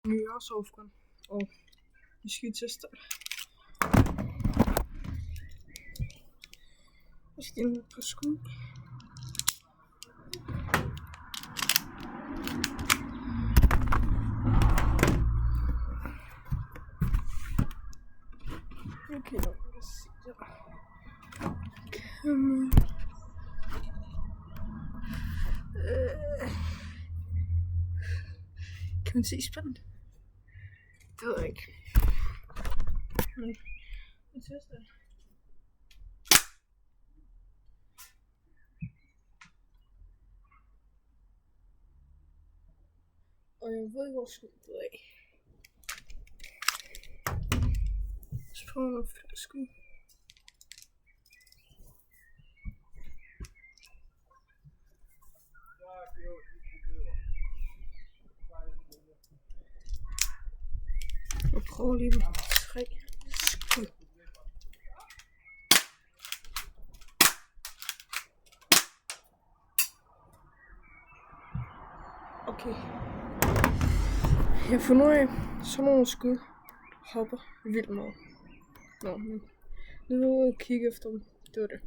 nyårsaften, og vi skal teste. Jeg skal ind på skud. Okay, lad os se der. Kan man se spændt? Det ved jeg ikke. Vi tester. Og jeg ved ikke, hvor skuddet er af. Så prøver jeg at flytte skud. Jeg prøver lige med 3 skud. Okay. Jeg har fundet ud af, sådan nogle skud hopper vildt meget. Nå, men nu vil jeg kigge efter dem. Det var det.